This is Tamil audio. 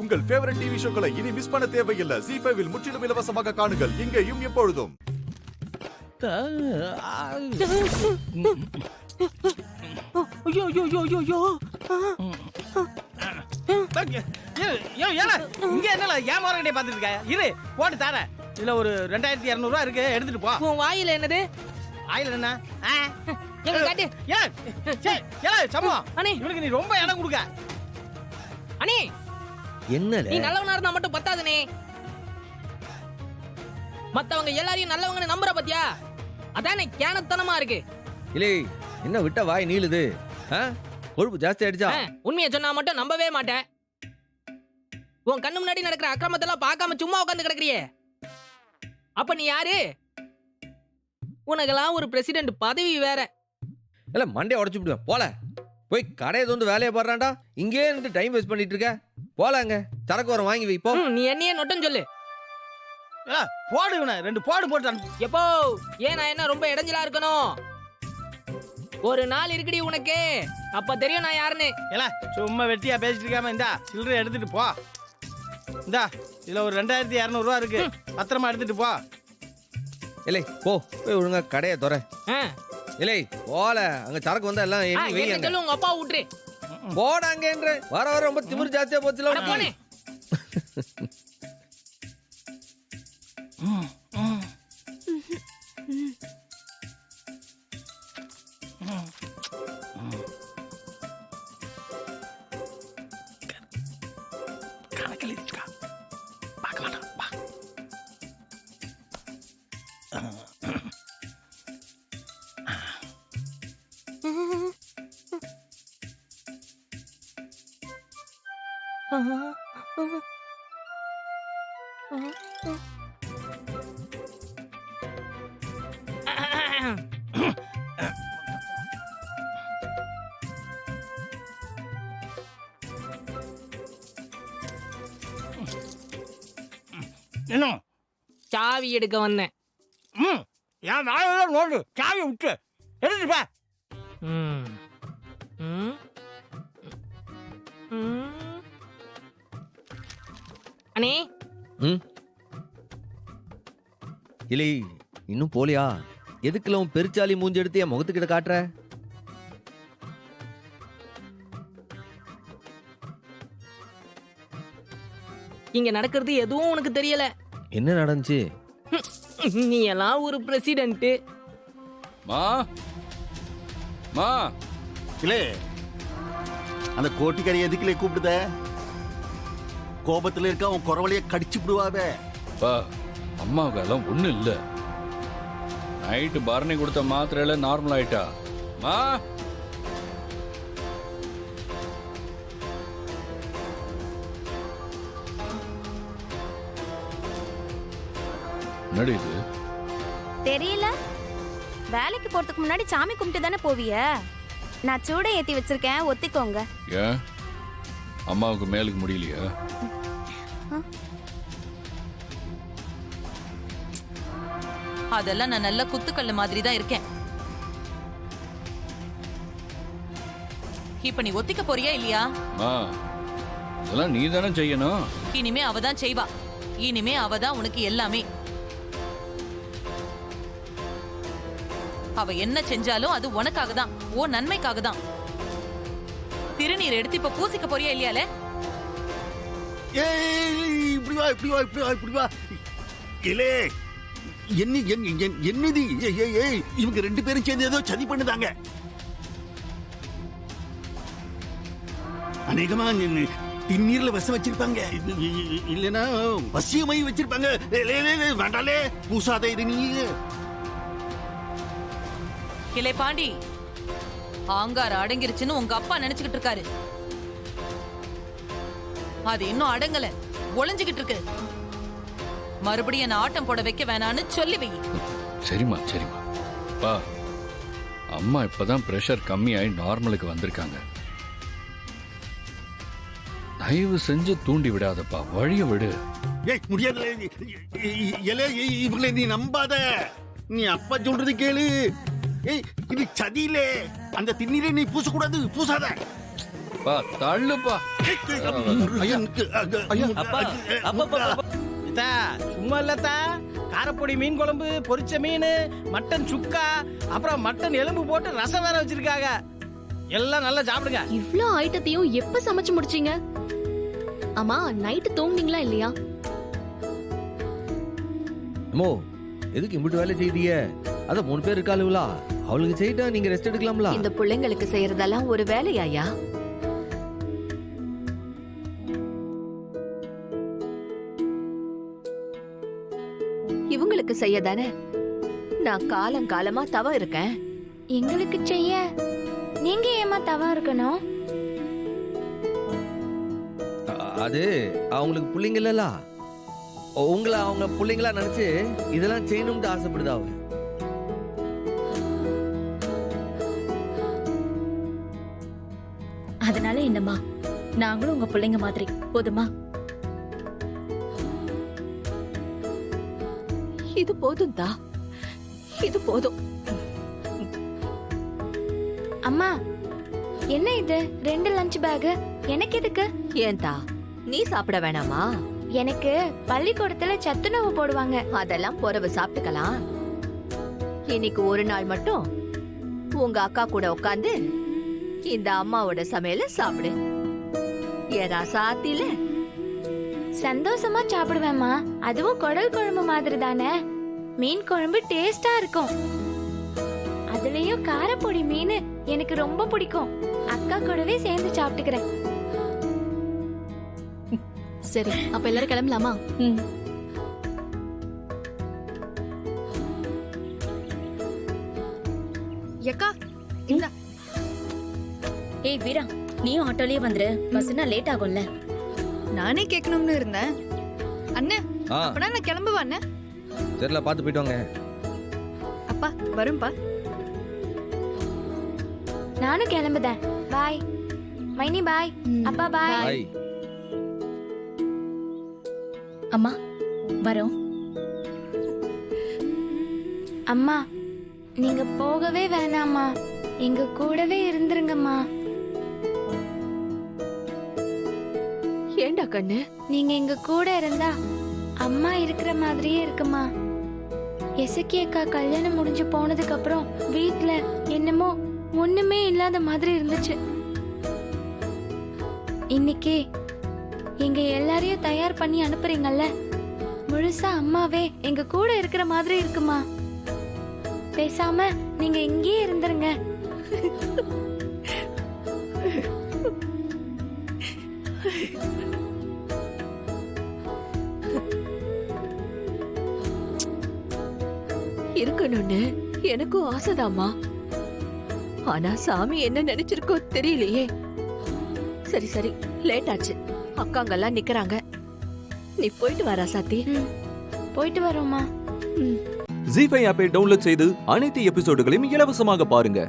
உங்கள் ஃபேவரட் டிவி ஷோக்களை இனி மிஸ் பண்ண தேவையில்லை. ZEE5 இல் முற்றிலும் இலவசமாக காணுங்கள். இங்கேயும் எப்பொழுதும். ஐயோ ஐயோ ஐயோ ஐயோ ஐயோ இங்க என்னல ஏமாறகட்டே பாத்துட்டு இருக்க? இரு போட்டு தர. இதுல ஒரு 2200 ரூபாய் இருக்கு, எடுத்துட்டு போ. உன் வாயில என்னது? ஆயில என்ன? எங்க காட்டு. சமோ அண்ணே, இவனுக்கு நீ ரொம்ப இடம் கொடுக்க. அண்ணே என்னல நீ நல்லவனா இருந்தா மட்டும் பத்தாதுனே. மத்தவங்க எல்லாரையும் நல்லவங்கன்னு நம்புற பத்தியா? அதானே கேனத்தனமா இருக்கு. இல்லை என்ன விட்ட வாய் நீளுது? கொழுப்பு ஜாஸ்தி ஆயிடுச்சா? உண்மையை சொன்னா மட்டும் நம்பவே மாட்டேன். உன் கண்ணு முன்னாடி நடக்கிற அக்கிரமத்தெல்லாம் பார்க்காம சும்மா உட்காந்து கிடக்குறியே, அப்ப நீ யாரு? உனக்கெல்லாம் ஒரு பிரசிடென்ட் பதவி வேற. இல்ல மண்டையை உடச்சு விடுவேன். போல போய் கடையை வந்து வேலையை பாடுறான்டா. இங்கே இருந்து டைம் வேஸ்ட் பண்ணிட்டு இருக்க. போலாங்க சரக்கு வரம் வாங்கி வை போ. நீ என்னையே நொட்டம் சொல்லு. போடு இவனை 2 போடு போட்டான். எப்போ ஏன் நான் என்ன ரொம்ப இடைஞ்சலா இருக்கணும்? ஒரு நாள் இருக்குடி உனக்கு, அப்ப தெரியும் நான் யாருன்னு. சும்மா வெட்டியா பேசிட்டு இருக்காம இந்தா சில்லறை எடுத்துட்டு போ. இந்தா இதுல ஒரு 2200 ரூபாய் இருக்கு, பத்திரமா எடுத்துட்டு போ. இல்லை போ போய் ஒழுங்கா கடையை துற. இல்லை போல அங்க சரக்கு வந்தா எல்லாம் எண்ணி வைங்க. சொல்லு உங்க அப்பா விட்டுரு. போடாங்கன்ற வர வர ரொம்ப திமிரு ஜாஸ்தியா போச்சுல. போனே என்ன சாவி எடுக்க வந்தேன். என் நாள நோட்டு சாவி விட்டு எடுத்துட்டு போ. அண்ணே இல்லை இன்னும் போலியா? எதுக்குல உன் பெருச்சாலி மூஞ்சி எடுத்து என் முகத்துக்கிட்ட காட்டுற? இங்க நடக்கிறது எதுவும் உனக்கு தெரியல. என்ன நடந்துச்சு? நீ எல்லாம் ஒரு பிரசிடென்ட். மா மா இல்லே அந்த கோட்டிக்காரி எதுக்குலே கூப்பிடுத? கோபத்துல இருக்க அவன் குறவலைய கடிச்சு விடுவாவே. அம்மாவுக்கு அதெல்லாம் ஒண்ணும் இல்ல. நைட்டு பரணி கொடுத்த மாத்திரையில நார்மல் ஆயிட்டா. மா என்னடி இது? தெரியல. வேலைக்கு போறதுக்கு முன்னாடி சாமி கும்பிட்டு தானே போவிய? நான் சூட ஏத்தி வச்சிருக்கேன், ஒத்திக்கோங்க. ஏன் அம்மாவுக்கு மேலுக்கு முடியலையா? அதெல்லாம் நான் நல்ல குத்துக்கல்லு மாதிரி தான் இருக்கேன். இப்ப நீ ஒத்திக்க போறியா இல்லையா? இதெல்லாம் நீ தானே செய்யணும். இனிமே அவதான் செய்வா. இனிமே அவதான் உனக்கு எல்லாமே. அவ என்ன செஞ்சாலும் அது உனக்காக தான், ஓ நன்மைக்காக தான். திருநீர் எடுத்து இப்ப பூசிக்க போறியா இல்லையால? இப்படி வா இப்படி வா இப்படி வா இப்படி வா. இல்லே என்னது இவங்க 2 பேரும் சேர்ந்து ஏதோ சதி பண்ணுதாங்க. அநேகமா திண்ணீர்ல விஷம் வச்சிருப்பாங்க, இல்லனா வசியமை வச்சிருப்பாங்க. வேண்டாலே பூசாத இது நீ. கிளை பாண்டி, ஆங்கார அடங்கிருச்சுன்னு உங்க அப்பா நினைச்சுக்கிட்டு இருக்காரு. அது இன்னும் அடங்கல, ஒளிஞ்சுகிட்டு இருக்கு. மறுபடியும் என்ன ஆட்டம் போட வைக்க வேணான்னு சொல்லி வை. சரிம்மா சரிம்மா. பா அம்மா இப்பதான் பிரஷர் கம்மியாயி நார்மலுக்கு வந்திருக்காங்க. தயவு செஞ்சு தூண்டி விடாதப்பா, வழிய விடு. முடியாது. இவங்களை நீ நம்பாத. நீ அப்பா சொல்றது கேளு. இது சதியிலே. அந்த திண்ணீரை நீ பூசக்கூடாது, பூசாத. பா தள்ளுப்பா. இதா சும்மா இல்லத்தா, காரப்பொடி மீன் குழம்பு, பொரிச்ச மீன், மட்டன் சுக்கா, அப்புறம் மட்டன் எலும்பு போட்டு ரசம் வேற வச்சிருக்காங்க. எல்லாம் நல்லா சாப்பிடுங்க. இவ்ளோ ஐட்டத்தையும் எப்ப சமைச்சு முடிச்சீங்க? ஆமா, நைட்டு தூங்குனீங்களா இல்லையா? அம்மோ எதுக்கு இம்பிட்டு வேலை செய்யறீங்க? அத 3 பேர் இருக்காளுங்களா, அவளுக்கு செய்யிட்டா நீங்க ரெஸ்ட் எடுக்கலாம்ல. இந்த பிள்ளைங்களுக்கு செய்யறதெல்லாம் ஒரு வேலையாயா? இவங்களுக்கு செய்யதானே நான் காலங்காலமா தவ இருக்கேன். எங்களுக்கு செய்ய நீங்க ஏமா தவா இருக்கணும்? அது அவங்களுக்கு பிள்ளைங்க இல்லல, உங்களை அவங்க பிள்ளைங்களா நினைச்சு இதெல்லாம் செய்யணும்னு ஆசைப்படுதா அவங்க. அதனால என்னம்மா, நாங்களும் உங்க பிள்ளைங்க மாதிரி போதுமா? இது போதும் தா, இது போதும். அம்மா, என்ன இது 2 லஞ்ச் பேக்? எனக்கு எதுக்கு? ஏன் தா, நீ சாப்பிட வேணாமா? எனக்கு பள்ளிக்கூடத்துல சத்துணவு போடுவாங்க. அதெல்லாம் பொறவு சாப்பிட்டுக்கலாம். இன்னைக்கு ஒரு நாள் மட்டும் உங்க அக்கா கூட உட்காந்து இந்த அம்மாவோட சமையல சாப்பிடு. ஏதா சாத்தில சந்தோஷமா சாப்பிடுவேம்மா. அதுவும் குடல் குழம்பு மாதிரி தானே. மீன் குழம்பு டேஸ்டா இருக்கும். அதுலயும் காரப்பொடி மீன் எனக்கு ரொம்ப பிடிக்கும். அக்கா கூடவே சேர்ந்து சாப்பிட்டுக்கிறேன். சரி, அப்ப எல்லாரும் கிளம்பலாமா? எக்கா இந்த ஏய் வீரா, நீயும் ஆட்டோலயே வந்துரு, பஸ்னா லேட் ஆகும்ல. நானே கேட்கணும்னு இருந்தேன். அண்ணே, ஆ அப்பனா நான் கிளம்புவா அண்ணே? சரில பார்த்து போயிட்டு வாங்க. அப்பா வரும்பா. நானும் கிளம்புதேன். பாய் மைனி, பாய் அப்பா, பாய். பாய். அம்மா வரோம். அம்மா, நீங்க போகவே வேணாம்மா, எங்க கூடவே இருந்துருங்கம்மா. ஏண்டா கண்ணு? நீங்க எங்க கூட இருந்தா அம்மா இருக்கிற மாதிரியே இருக்குமா. எசக்கி அக்கா கல்யாணம் முடிஞ்சு போனதுக்கு அப்புறம் வீட்ல என்னமோ ஒண்ணுமே இல்லாத மாதிரி இருந்துச்சு. இன்னைக்கு எங்க எல்லாரையும் தயார் பண்ணி அனுப்புறீங்கல்ல, முழுசா அம்மாவே எங்க கூட இருக்கிற மாதிரி இருக்குமா. பேசாம நீங்க இங்கேயே இருந்துருங்க. இருக்கணும்னு எனக்கும் ஆசைதாம்மா. ஆனா சாமி என்ன நினைச்சிருக்கோ தெரியலையே. சரி சரி, லேட் ஆச்சு. அக்காங்கெல்லாம் நிக்கறாங்க. நீ போயிட்டு வரா சாத்தி. போயிட்டு வரோம்மா. ஜீ5 ஆப்பை டவுன்லோட் செய்து அனைத்து எபிசோடுகளையும் இலவசமாக பாருங்க.